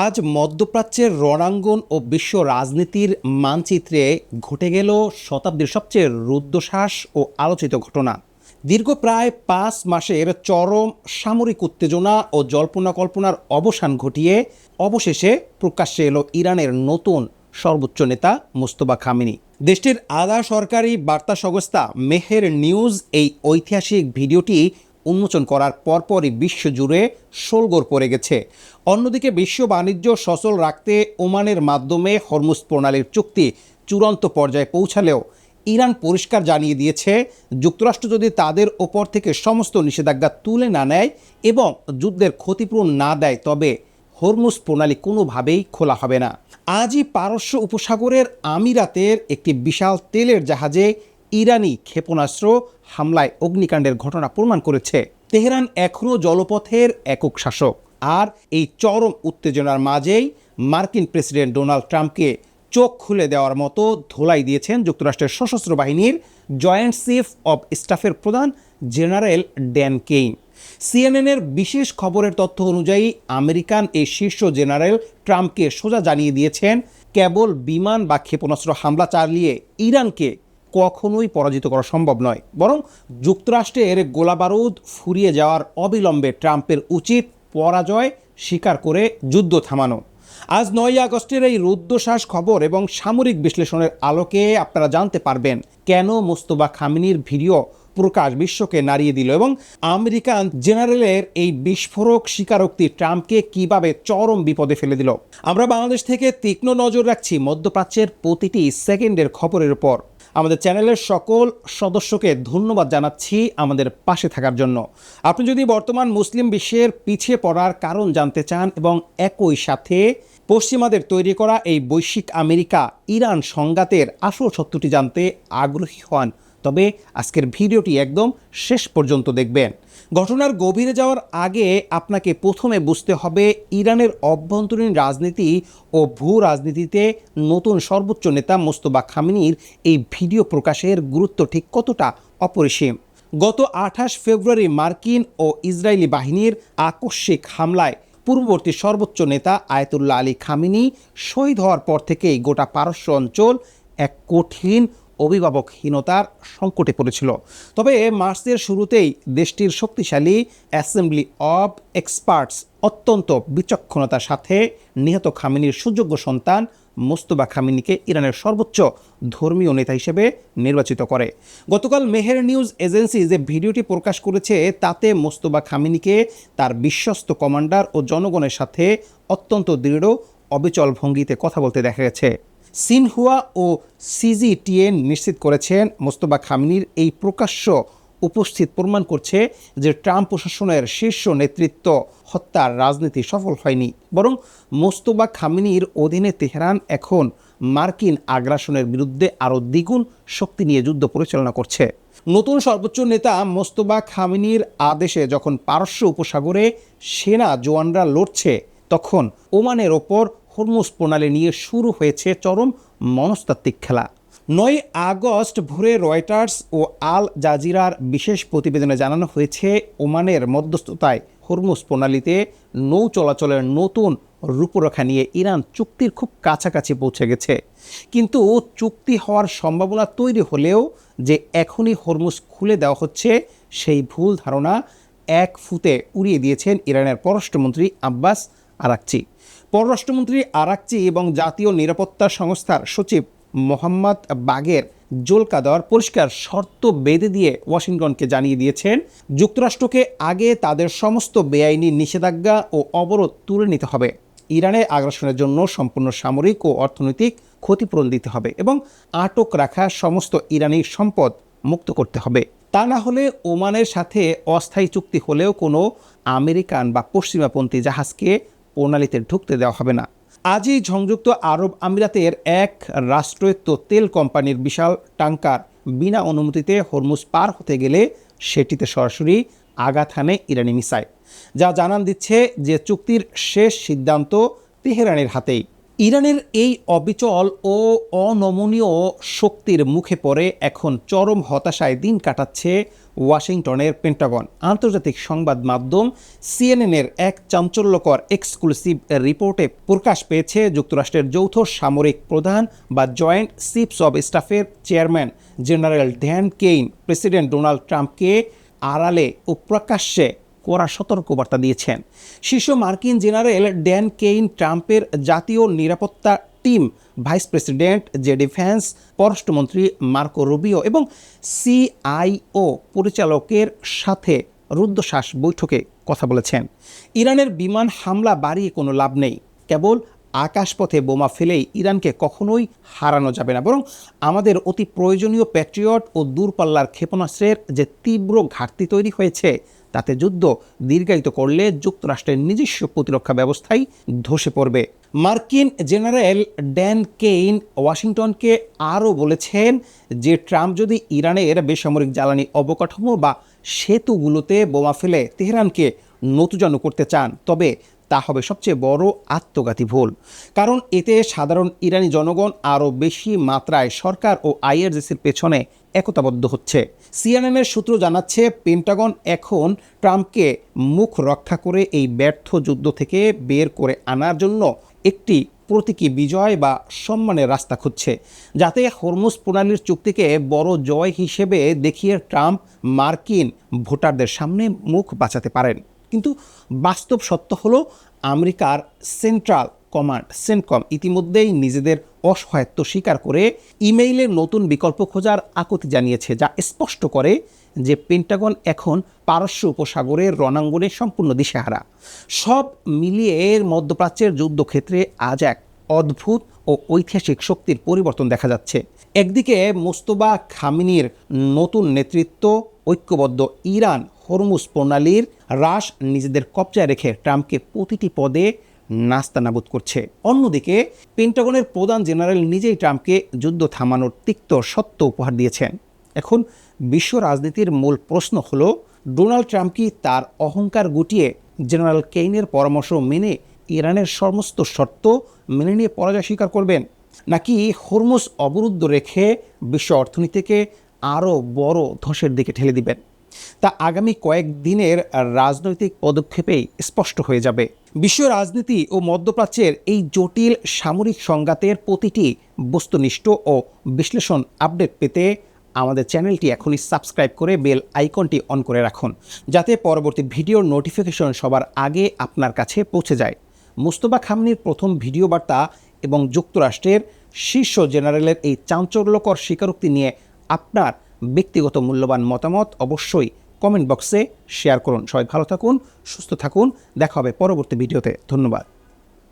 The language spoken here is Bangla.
আজ মধ্যপ্রাচ্যের রণাঙ্গন ও বিশ্ব রাজনীতির মানচিত্রে ঘটে গেল শতাব্দীর সবচেয়ে রুদ্ধশ্বাস ও আলোচিত ঘটনা। দীর্ঘ প্রায় 5 মাসের চরম সামরিক উত্তেজনা ও জল্পনা কল্পনার অবসান ঘটিয়ে অবশেষে প্রকাশ্যে এলো ইরানের নতুন সর্বোচ্চ নেতা মোস্তফা খামেনি। দেশটির আধা সরকারি বার্তা সংস্থা মেহের নিউজ এই ঐতিহাসিক ভিডিওটি উন্মোচন করার পরপরই বিশ্বজুড়ে শোলগোল পড়ে গেছে। অন্যদিকে বিশ্ব বাণিজ্য সচল রাখতে ওমানের মাধ্যমে হরমুজ প্রণালীর চুক্তি চূড়ান্ত পর্যায়ে পৌঁছালেও ইরান পরিষ্কার জানিয়ে দিয়েছে, যুক্তরাষ্ট্র যদি তাদের ওপর থেকে সমস্ত নিষেধাজ্ঞা তুলে না নেয় এবং যুদ্ধের ক্ষতিপূরণ না দেয়, তবে হরমুজ প্রণালী কোনোভাবেই খোলা হবে না। আজই পারস্য উপসাগরের আমিরাতের একটি বিশাল তেলের জাহাজে ইরানি ক্ষেপণাস্ত্র হামলায় অগ্নিকাণ্ডের ঘটনা প্রমাণ করেছে তেহরান এখনও জলপথের একক শাসক। আর এই চরম উত্তেজনার মাঝেই মার্কিন প্রেসিডেন্ট ডোনাল্ড ট্রাম্পকে চোখ খুলে দেওয়ার মতো ধোলাই দিয়েছেন যুক্তরাষ্ট্রের সশস্ত্র বাহিনীর জয়েন্ট চিফ অব স্টাফের প্রধান জেনারেল ড্যান কেইন। সিএনএনের বিশেষ খবরের তথ্য অনুযায়ী আমেরিকান এই শীর্ষ জেনারেল ট্রাম্পকে সোজা জানিয়ে দিয়েছেন, কেবল বিমান বা ক্ষেপণাস্ত্র হামলা চালিয়ে ইরানকে কখনোই পরাজিত করা সম্ভব নয়, বরং যুক্তরাষ্ট্রের গোলাবারুদ ফুরিয়ে যাওয়ার অবিলম্বে ট্রাম্পের উচিত পরাজয় স্বীকার করে যুদ্ধ থামানো। আজ 9 আগস্টের এই রুদ্ধশ্বাস খবর এবং সামরিক বিশ্লেষণের আলোকে আপনারা জানতে পারবেন কেন মোস্তফা খামেনির ভিডিও প্রকাশ বিশ্বকে নাড়িয়ে দিল এবং আমেরিকান জেনারেলের এই বিস্ফোরক স্বীকারোক্তি ট্রাম্পকে কিভাবে চরম বিপদে ফেলে দিল। আমরা বাংলাদেশ থেকে তীক্ষ্ণ নজর রাখছি মধ্যপ্রাচ্যের প্রতিটি সেকেন্ডের খবরের উপর। আমাদের চ্যানেলের সকল সদস্যকে ধন্যবাদ জানাচ্ছি আমাদের পাশে থাকার জন্য। আপনি যদি বর্তমান মুসলিম বিশ্বের পিছিয়ে পড়ার কারণ জানতে চান এবং একই সাথে পশ্চিমাদের তৈরি করা এই বৈশ্বিক আমেরিকা ইরান সংঘাতের আসল সত্যটি জানতে আগ্রহী হন, তবে আজকের ভিডিওটি একদম শেষ পর্যন্ত দেখবেন। ঘটনার গভীরে যাওয়ার আগে আপনাকে প্রথমে বুঝতে হবে ইরানের অভ্যন্তরীণ রাজনীতি ও ভূ রাজনীতিতে নতুন সর্বোচ্চ নেতা মোস্তফা খামেনির এই ভিডিও প্রকাশের গুরুত্ব ঠিক কতটা অপরিসীম। গত 28 ফেব্রুয়ারি মার্কিন ও ইসরায়েলি বাহিনীর আকস্মিক হামলায় পূর্ববর্তী সর্বোচ্চ নেতা আয়াতুল্লাহ আলী খামেনি শহীদ হওয়ার পর থেকেই গোটা পারস্য অঞ্চল এক কঠিন অভিভাবকহীনতার সংকটে পড়েছিল। তবে মার্চের শুরুতেই দেশটির শক্তিশালী অ্যাসেম্বলি অব এক্সপার্টস অত্যন্ত বিচক্ষণতার সাথে নিহত খামেনির সুযোগ্য সন্তান মোস্তফা খামেনিকে ইরানের সর্বোচ্চ ধর্মীয় নেতা হিসেবে নির্বাচিত করে। গতকাল মেহের নিউজ এজেন্সি যে ভিডিওটি প্রকাশ করেছে তাতে মোস্তফা খামেনিকে তার বিশ্বস্ত কমান্ডার ও জনগণের সাথে অত্যন্ত দৃঢ় অবিচল ভঙ্গিতে কথা বলতে দেখা গেছে। সিনহুয়া ও সিজিটিএন নিশ্চিত করেছেন মোস্তফা খামেনির এই প্রকাশ্য উপস্থিত প্রমাণ করছে যে ট্রাম্প প্রশাসনের শীর্ষ নেতৃত্ব হত্যার রাজনীতি সফল হয়নি, বরং মোস্তফা খামেনির অধীনে তেহরান এখন মার্কিন আগ্রাসনের বিরুদ্ধে আরও দ্বিগুণ শক্তি নিয়ে যুদ্ধ পরিচালনা করছে। নতুন সর্বোচ্চ নেতা মোস্তফা খামেনির আদেশে যখন পারস্য উপসাগরে সেনা জওয়ানরা লড়ছে, তখন ওমানের ওপর হরমুজ প্রণালী নিয়ে শুরু হয়েছে চরম মনস্তাত্ত্বিক খেলা। 9 আগস্ট ভোরে রয়টার্স ও আল জাজিরার বিশেষ প্রতিবেদনে জানানো হয়েছে, ওমানের মধ্যস্থতায় হরমুজ প্রণালীতে নৌ চলাচলের নতুন রূপরেখা নিয়ে ইরান চুক্তির খুব কাছাকাছি পৌঁছে গেছে। কিন্তু চুক্তি হওয়ার সম্ভাবনা তৈরি হলেও যে এখনই হরমুজ খুলে দেওয়া হচ্ছে, সেই ভুল ধারণা এক ফুতে উড়িয়ে দিয়েছেন ইরানের পররাষ্ট্রমন্ত্রী আব্বাস আরাকচি। পররাষ্ট্রমন্ত্রী আরাকচি এবং জাতীয় নিরাপত্তা সংস্থার সচিব মোহাম্মদ বাগের জোলকাদর পরিষ্কার শর্ত বেঁধে দিয়ে ওয়াশিংটনকে জানিয়ে দিয়েছেন, যুক্তরাষ্ট্রকে আগে তাদের সমস্ত বেআইনি নিষেধাজ্ঞা ও অবরোধ তুলে নিতে হবে, ইরানের আগ্রাসনের জন্য সম্পূর্ণ সামরিক ও অর্থনৈতিক ক্ষতিপূরণ দিতে হবে এবং আটক রাখা সমস্ত ইরানি সম্পদ মুক্ত করতে হবে। তা না হলে ওমানের সাথে অস্থায়ী চুক্তি হলেও কোনো আমেরিকান বা পশ্চিমাপন্থী জাহাজকে প্রণালীতে ঢুকতে দেওয়া হবে না। আজই সংযুক্ত আরব আমিরাতের এক রাষ্ট্রায়ত্ত তেল কোম্পানির বিশাল ট্যাঙ্কার বিনা অনুমতিতে হরমুজ পার হতে গেলে সেটিতে সরাসরি আঘাত হানে ইরানি মিসাইল, যা জানান দিচ্ছে যে চুক্তির শেষ সিদ্ধান্ত তেহরানের হাতেই। ইরানের এই অবিচল ও অনমনীয় শক্তির মুখে পড়ে এখন চরম হতাশায় দিন কাটাচ্ছে ওয়াশিংটনের পেন্টাগন। আন্তর্জাতিক সংবাদ মাধ্যম সিএনএনের এক চাঞ্চল্যকর এক্সক্লুসিভ রিপোর্টে প্রকাশ পেয়েছে যুক্তরাষ্ট্রের যৌথ সামরিক প্রধান বা জয়েন্ট চিফস অব স্টাফের chairman general Dan Caine president Donald ট্রাম্পকে আড়ালে ও প্রকাশ্যে কড়া সতর্কবার্তা দিয়েছেন। শীর্ষ মার্কিন জেনারেল ড্যান কেইন ট্রাম্পের জাতীয় নিরাপত্তা team, vice president JD Vance, পররাষ্ট্রমন্ত্রী মার্কো রুবিও এবং সিআইও পরিচালকের সাথে রুদ্ধশ্বাস বৈঠকে কথা বলেছেন। ইরানের বিমান হামলা বাড়িয়ে কোনো লাভ নেই, কেবল আকাশপথে বোমা ফেলেই ইরানকে কখনোই হারানো যাবে না, বরং আমাদের অতি প্রয়োজনীয় প্যাট্রিয়ট ও দূরপাল্লার ক্ষেপণাস্ত্রের যে তীব্র ঘাটতি তৈরি হয়েছে তাতে যুদ্ধ দীর্ঘায়িত করলে যুক্তরাষ্ট্রের নিজস্ব প্রতিরক্ষা ব্যবস্থাই ধসে পড়বে। মার্কিন জেনারেল ড্যান কেইন ওয়াশিংটনকে আরও বলেছেন যে ট্রাম্প যদি ইরানের বেসামরিক জ্বালানি অবকাঠামো বা সেতুগুলোতে বোমা ফেলে তেহরানকে নতুজানু করতে চান, তবে তা হবে সবচেয়ে বড় আত্মঘাতী ভুল। কারণ এতে সাধারণ ইরানি জনগণ আরও বেশি মাত্রায় সরকার ও আইআরজিসির পেছনে একতাবদ্ধ হচ্ছে। সিএনএনের সূত্র জানাচ্ছে পেন্টাগন এখন ট্রাম্পকে মুখ রক্ষা করে এই ব্যর্থ যুদ্ধ থেকে বের করে আনার জন্য একটি প্রতীকী বিজয় বা সম্মানের রাস্তা খুঁজছে, যাতে হরমুজ প্রণালীর চুক্তিকে বড় জয় হিসেবে দেখিয়ে ট্রাম্প মার্কিন ভোটারদের সামনে মুখ বাঁচাতে পারেন। কিন্তু বাস্তব সত্য হলো আমেরিকার সেন্ট্রাল কমান্ড সেন্টকম ইতিমধ্যেই নিজেদের অসহায়ত্ব স্বীকার করে ইমেইলের নতুন বিকল্প খোঁজার আকুতি জানিয়েছে, যা স্পষ্ট করে যে পেন্টাগন এখন পারস্য উপসাগরের রণাঙ্গনে সম্পূর্ণ দিশেহারা। সব মিলিয়ে মধ্যপ্রাচ্যের যুদ্ধক্ষেত্রে আজ এক অদ্ভুত ও ঐতিহাসিক শক্তির পরিবর্তন দেখা যাচ্ছে। একদিকে মোস্তফা খামেনির নতুন নেতৃত্ব, ঐক্যবদ্ধ ইরান হরমুজ প্রণালীর হ্রাস নিজেদের কবজায় রেখে ট্রাম্পকে প্রতিটি পদে নাস্তানাবুদ করছে। অন্যদিকে পেন্টাগনের প্রধান জেনারেল নিজেই ট্রাম্পকে যুদ্ধ থামানোর তিক্ত সত্য উপহার দিয়েছেন। এখন বিশ্ব রাজনীতির মূল প্রশ্ন হলো, ডোনাল্ড ট্রাম্প কি তার অহংকার গুটিয়ে জেনারেল কেইনের পরামর্শ মেনে ইরানের সমস্ত শর্ত মেনে নিয়ে পরাজয় স্বীকার করবেন, নাকি হরমুজ অবরুদ্ধ রেখে বিশ্ব অর্থনীতিকে আরও বড় ধসের দিকে ঠেলে দিবেন? তা আগামী কয়েকদিনের রাজনৈতিক পদক্ষেপেই স্পষ্ট হয়ে যাবে। বিশ্ব রাজনীতি ও মধ্যপ্রাচ্যের এই জটিল সামরিক সংঘাতের প্রতিটি বস্তুনিষ্ঠ ও বিশ্লেষণ আপডেট পেতে আমাদের চ্যানেলটি এখনই সাবস্ক্রাইব করে বেল আইকনটি অন করে রাখুন, যাতে পরবর্তী ভিডিওর নোটিফিকেশন সবার আগে আপনার কাছে পৌঁছে যায়। মোস্তফা খামেনির প্রথম ভিডিও বার্তা এবং যুক্তরাষ্ট্রের শীর্ষ জেনারেলের এই চাঞ্চল্যকর স্বীকারোক্তি নিয়ে আপনার ব্যক্তিগত মূল্যবান মতামত অবশ্যই কমেন্ট বক্সে শেয়ার করুন। সবাই ভালো থাকুন, সুস্থ থাকুন, দেখা হবে পরবর্তী ভিডিওতে। ধন্যবাদ।